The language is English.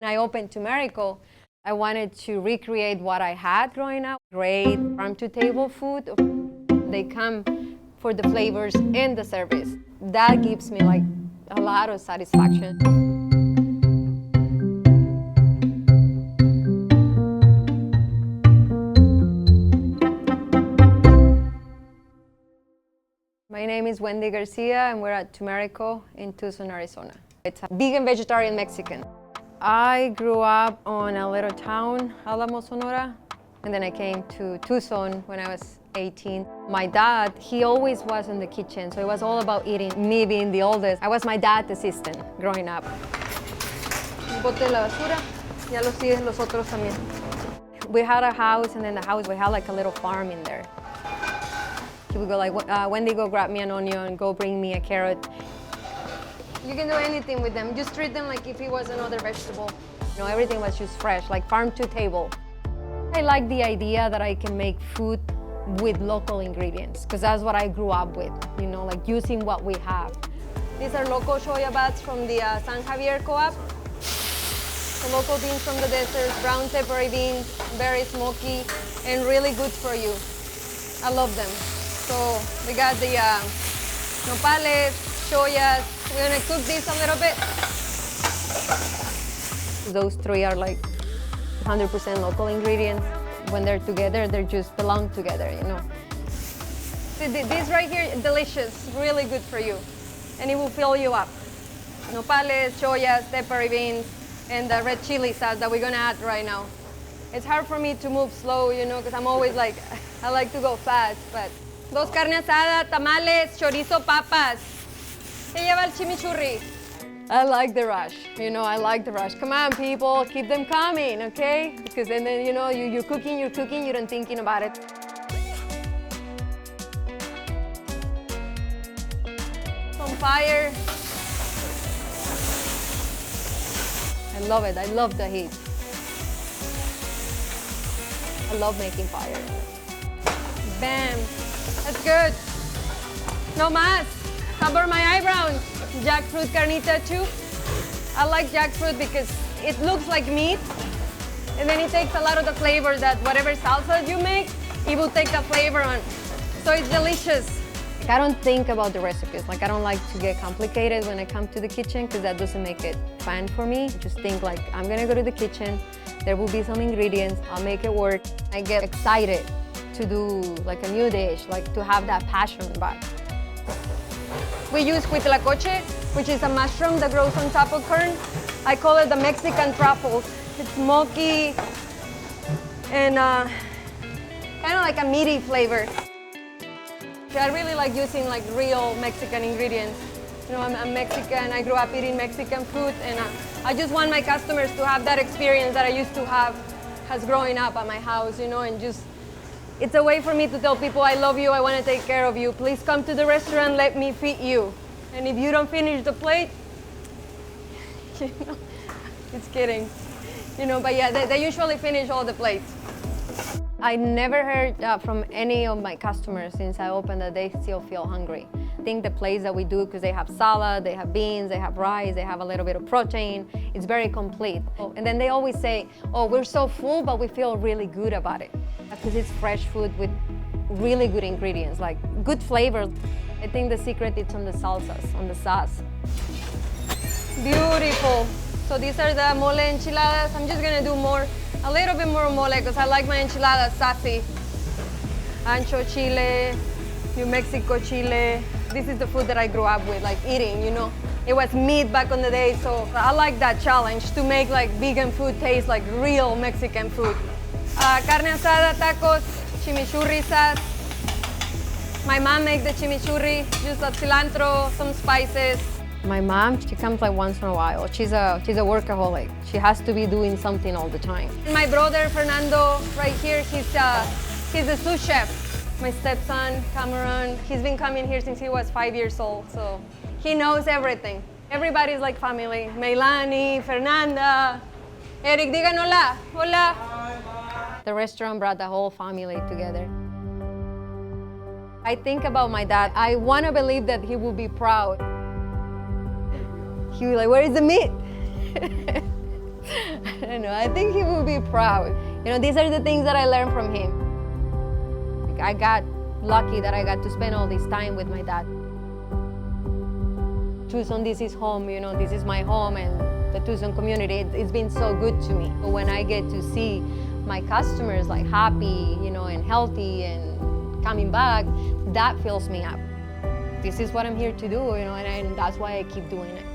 When I opened Tumerico, I wanted to recreate what I had growing up. Great farm-to-table food. They come for the flavors and the service. That gives me like a lot of satisfaction. My name is Wendy Garcia and we're at Tumerico in Tucson, Arizona. It's a vegan vegetarian Mexican. I grew up on a little town, Alamo, Sonora, and then I came to Tucson when I was 18. My dad, he always was in the kitchen, so it was all about eating. Me being the oldest, I was my dad's assistant growing up. Bote la basura, ya lo siguen los otros también. We had a house, and in the house we had like a little farm in there. He would go like, Wendy, go grab me an onion, go bring me a carrot. You can do anything with them. Just treat them like if it was another vegetable. You know, everything was just fresh, like farm to table. I like the idea that I can make food with local ingredients, because that's what I grew up with, you know, like using what we have. These are local soya bats from the San Javier Co-op. The local beans from the desert, brown peppery beans, very smoky, and really good for you. I love them. So we got the nopales, soyas. We're gonna cook these a little bit. Those three are like 100% local ingredients. When they're together, they just belong together, you know. This right here, delicious, really good for you. And it will fill you up. Nopales, soyas, peppery beans, and the red chili sauce that we're gonna add right now. It's hard for me to move slow, you know, because I'm always like, I like to go fast, but. Dos carne asada, tamales, chorizo, papas. ¿Qué lleva el chimichurri? I like the rush, you know, I like the rush. Come on, people, keep them coming, okay? Because then you know, you're cooking, you're not thinking about it. On fire. I love it, I love the heat. I love making fire. Bam. That's good. No más. Cover my eyebrows. Jackfruit carnita too. I like jackfruit because it looks like meat, and then it takes a lot of the flavor that whatever salsa you make, it will take the flavor on. So it's delicious. I don't think about the recipes. Like, I don't like to get complicated when I come to the kitchen, because that doesn't make it fun for me. I just think like, I'm gonna go to the kitchen, there will be some ingredients, I'll make it work. I get excited to do like a new dish, like to have that passion back. We use huitlacoche, which is a mushroom that grows on top of corn. I call it the Mexican truffles. It's smoky and kind of like a meaty flavor. I really like using like real Mexican ingredients. You know, I'm Mexican, I grew up eating Mexican food, and I just want my customers to have that experience that I used to have as growing up at my house, you know, and just, it's a way for me to tell people I love you, I want to take care of you. Please come to the restaurant, let me feed you. And if you don't finish the plate, you know, just kidding. You know, but yeah, they usually finish all the plates. I never heard from any of my customers since I opened that they still feel hungry. I think the plates that we do, because they have salad, they have beans, they have rice, they have a little bit of protein, it's very complete. And then they always say, oh, we're so full, but we feel really good about it. Because it's fresh food with really good ingredients, like good flavors. I think the secret is on the salsas, on the sauce. Beautiful. So these are the mole enchiladas. I'm just gonna do a little bit more mole, because I like my enchiladas sassy. Ancho chile, New Mexico chile. This is the food that I grew up with, like eating, you know. It was meat back on the day, so I like that challenge to make like vegan food taste like real Mexican food. Carne asada, tacos, chimichurri sauce. My mom makes the chimichurri, just the cilantro, some spices. My mom, she comes like once in a while. She's a workaholic. She has to be doing something all the time. My brother Fernando, right here, he's a sous chef. My stepson Cameron, he's been coming here since he was 5 years old, so he knows everything. Everybody's like family. Meilani, Fernanda, Eric, digan hola, hola. The restaurant brought the whole family together. I think about my dad. I want to believe that he will be proud. He was like, where is the meat? I don't know, I think he will be proud. You know, these are the things that I learned from him. Like, I got lucky that I got to spend all this time with my dad. Tucson, this is home, you know, this is my home, and the Tucson community, it's been so good to me. When I get to see my customers like happy, you know, and healthy and coming back, that fills me up. This is what I'm here to do, you know, and that's why I keep doing it.